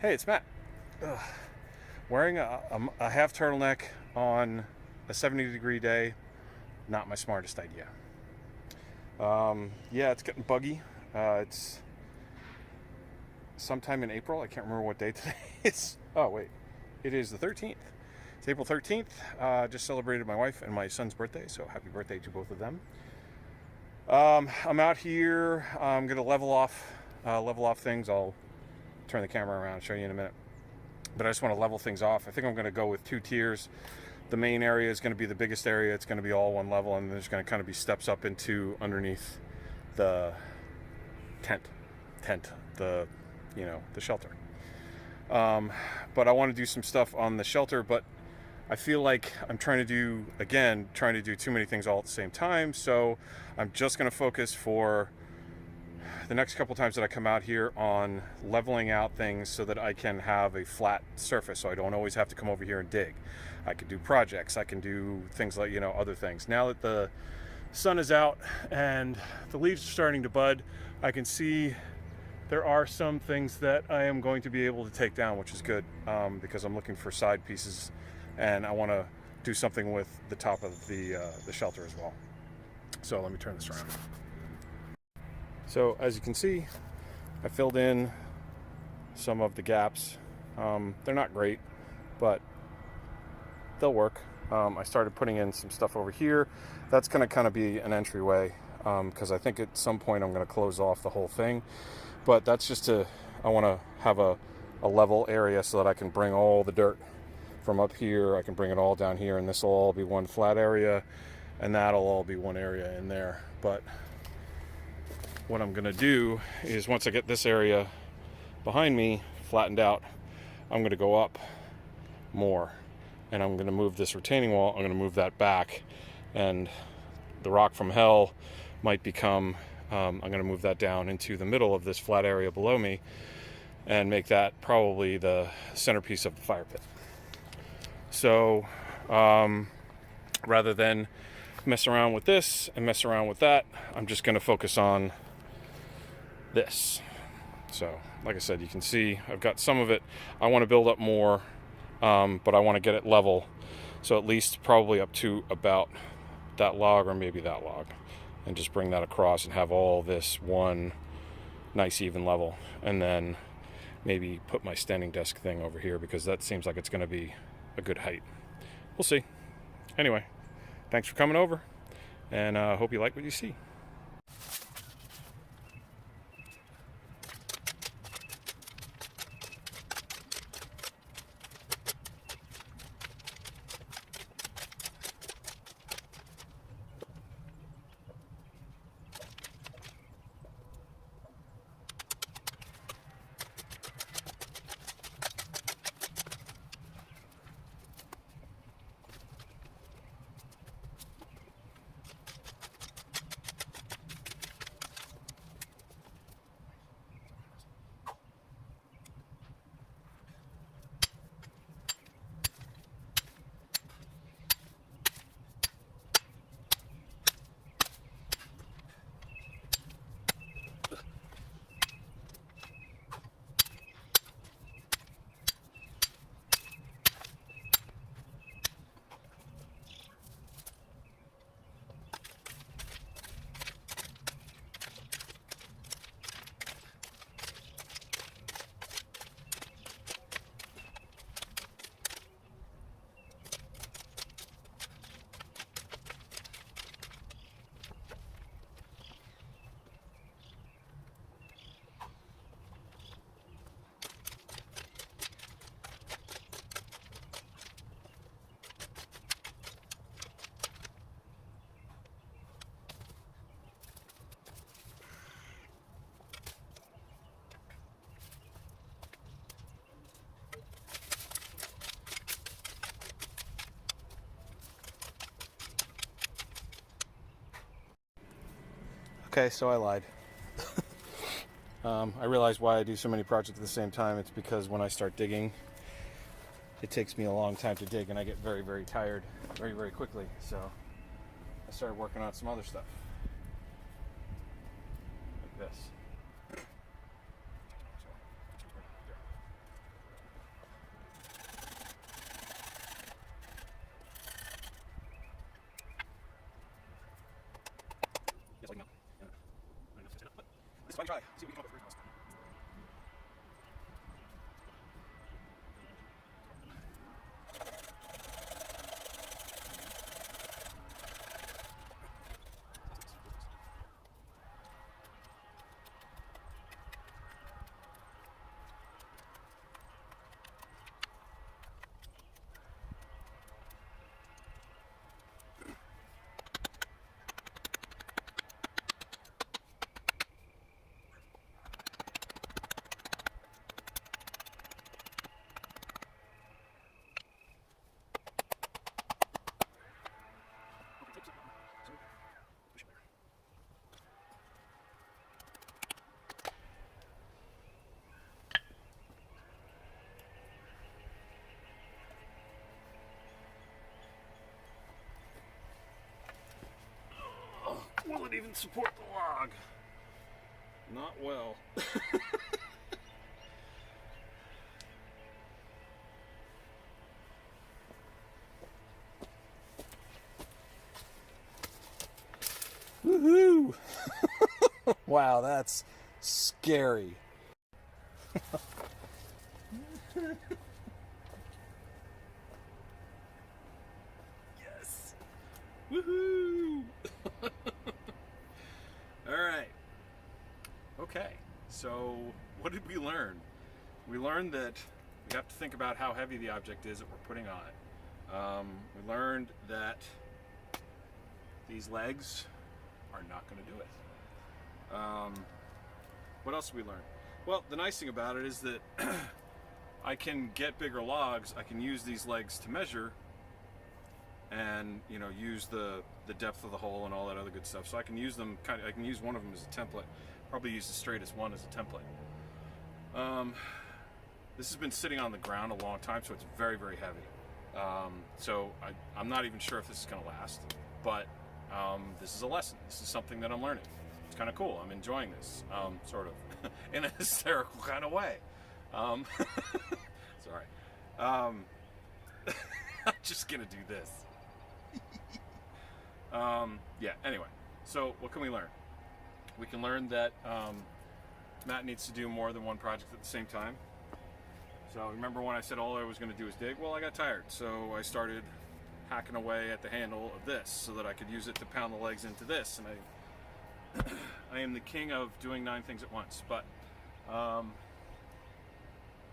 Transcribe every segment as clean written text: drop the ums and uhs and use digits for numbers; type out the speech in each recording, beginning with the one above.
Hey, it's Matt. Ugh. Wearing a half turtleneck on a 70-degree day, not my smartest idea. Yeah, it's getting buggy. It's sometime in April. I can't remember what day today is. Oh, wait. It is the 13th. It's April 13th. Just celebrated my wife and my son's birthday, so happy birthday to both of them. I'm out here. I'm going to level off things. I'll turn the camera around and show you in a minute. But I just want to level things off. I think I'm going to go with 2 tiers. The main area is going to be the biggest area. It's going to be all one level, and there's going to kind of be steps up into underneath the tent, the shelter. But I want to do some stuff on the shelter, but I feel like I'm trying to do too many things all at the same time. So I'm just going to focus for the next couple times that I come out here on leveling out things so that I can have a flat surface, so I don't always have to come over here and dig. I can do projects, I can do things like, other things. Now that the sun is out and the leaves are starting to bud, I can see there are some things that I am going to be able to take down, which is good, because I'm looking for side pieces and I want to do something with the top of the shelter as well. So let me turn this around. So as you can see, I filled in some of the gaps. They're not great, but they'll work. I started putting in some stuff over here. That's going to kind of be an entryway, because I think at some point I'm going to close off the whole thing. But that's just I want to have a level area so that I can bring all the dirt from up here. I can bring it all down here, and this will all be one flat area, and that'll all be one area in there. But what I'm going to do is, once I get this area behind me flattened out, I'm going to go up more, and I'm going to move this retaining wall. I'm going to move that back, and the rock from hell might become, I'm going to move that down into the middle of this flat area below me and make that probably the centerpiece of the fire pit. So rather than mess around with this and mess around with that, I'm just going to focus on this. So like I said, you can see I've got some of it. I want to build up more, but I want to get it level, so at least probably up to about that log, or maybe that log, and just bring that across and have all this one nice even level, and then maybe put my standing desk thing over here, because that seems like it's going to be a good height. We'll see. Anyway, thanks for coming over, and hope you like what you see. Okay, so I lied. I realized why I do so many projects at the same time. It's because when I start digging, it takes me a long time to dig, and I get very, very tired very, very quickly. So I started working on some other stuff, like this. So I can try. See what we can come up with first. Will it even support the log? Not well. Woohoo! Wow, that's scary. Yes! Woohoo! Alright. Okay, so what did we learn? We learned that we have to think about how heavy the object is that we're putting on it. We learned that these legs are not going to do it. What else did we learn? Well, the nice thing about it is that I can get bigger logs. I can use these legs to measure and, you know, use the depth of the hole and all that other good stuff. So I can use them I can use one of them as a template. Probably use the straightest one as a template. This has been sitting on the ground a long time, so it's very, very heavy. So I'm not even sure if this is going to last, but this is a lesson. This is something that I'm learning. It's kind of cool. I'm enjoying this, sort of, in a hysterical kind of way. Sorry. I'm just going to do this. Yeah, anyway. So what can we learn? We can learn that Matt needs to do more than one project at the same time. So remember when I said all I was going to do is dig? Well, I got tired, so I started hacking away at the handle of this so that I could use it to pound the legs into this. And I am the king of doing 9 things at once. But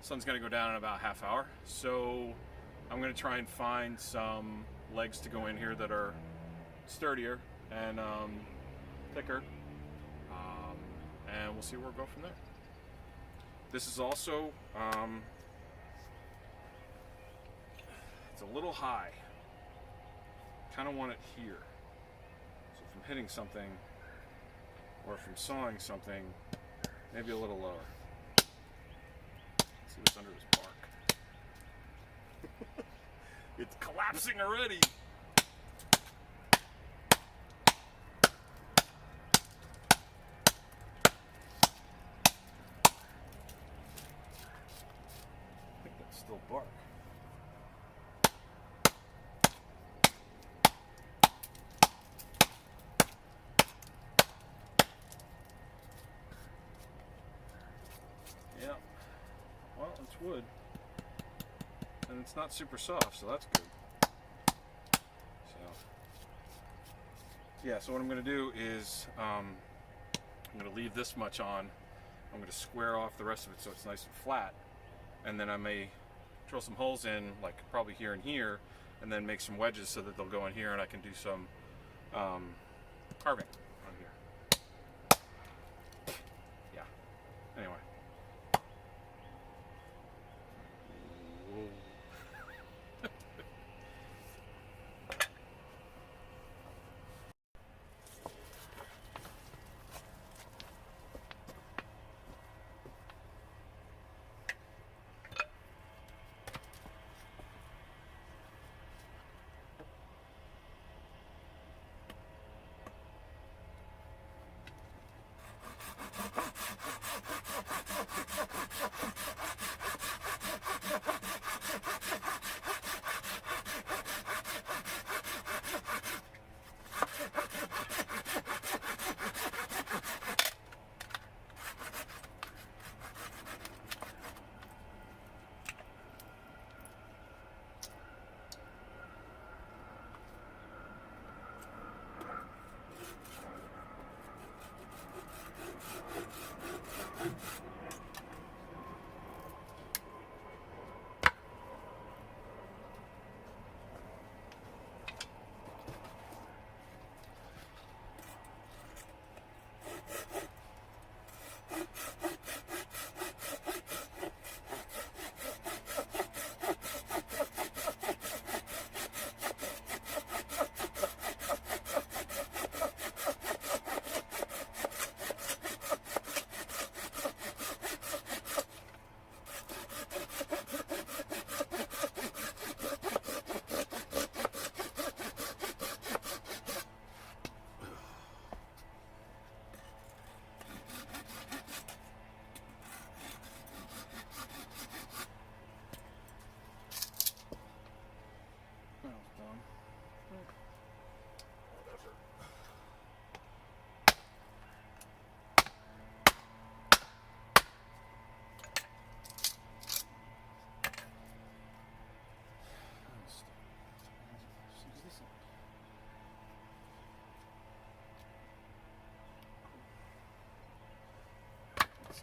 sun's going to go down in about half hour, so I'm going to try and find some legs to go in here that are sturdier and thicker, and we'll see where we'll go from there. This is also it's a little high. Kind of want it here. So if I'm hitting something, or if I'm sawing something, maybe a little lower. Let's see what's under this bark. It's collapsing already. I think that's still bark. Yeah. Well, it's wood. And it's not super soft, so that's good. So, yeah, so what I'm going to do is I'm going to leave this much on. I'm going to square off the rest of it so it's nice and flat. And then I may drill some holes in, like probably here and here, and then make some wedges so that they'll go in here and I can do some carving on here. Yeah. Anyway.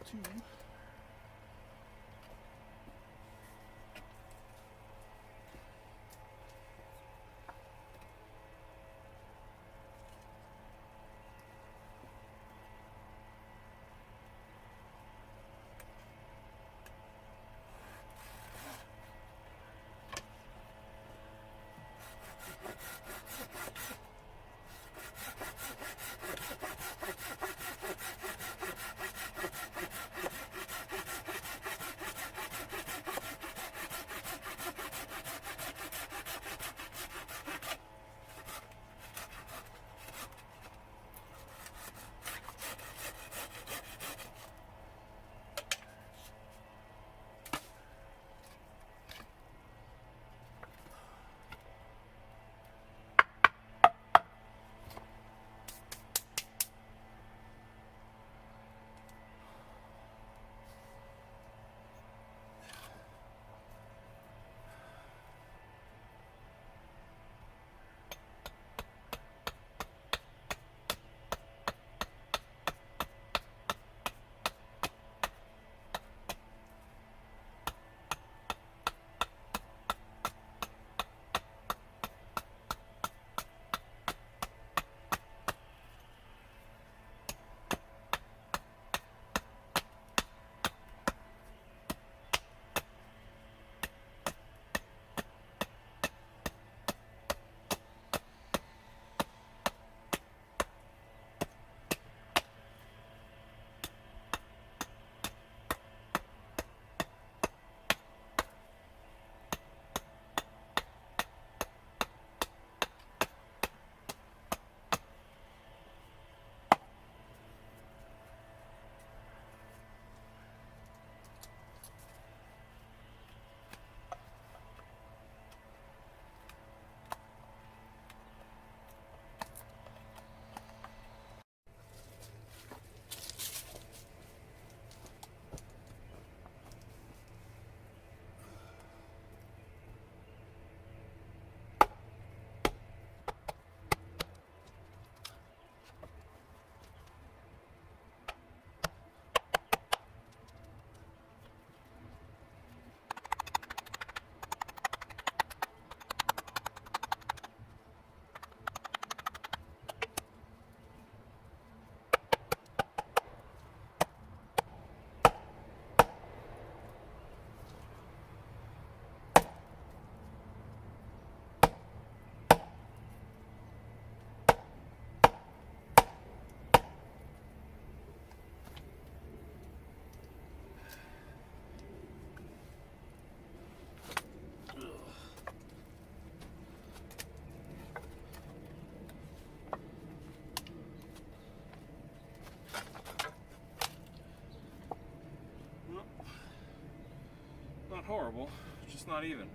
last two. Not horrible, just not even.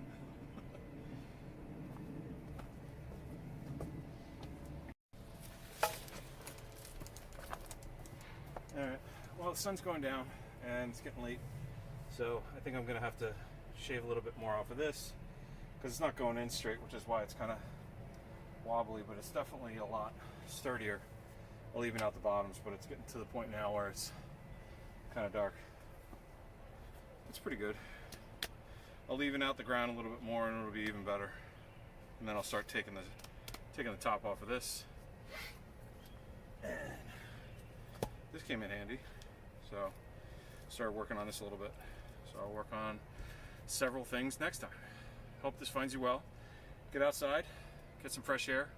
Alright, well, the sun's going down and it's getting late, so I think I'm going to have to shave a little bit more off of this because it's not going in straight, which is why it's kind of wobbly, but it's definitely a lot sturdier. I'll even out the bottoms, but it's getting to the point now where it's kind of dark. It's pretty good. I'll even out the ground a little bit more and it'll be even better. And then I'll start taking the top off of this. And this came in handy. So start working on this a little bit. So I'll work on several things next time. Hope this finds you well. Get outside, get some fresh air,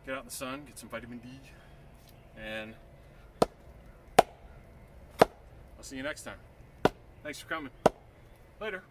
get out in the sun, get some vitamin D, and I'll see you next time. Thanks for coming. Later.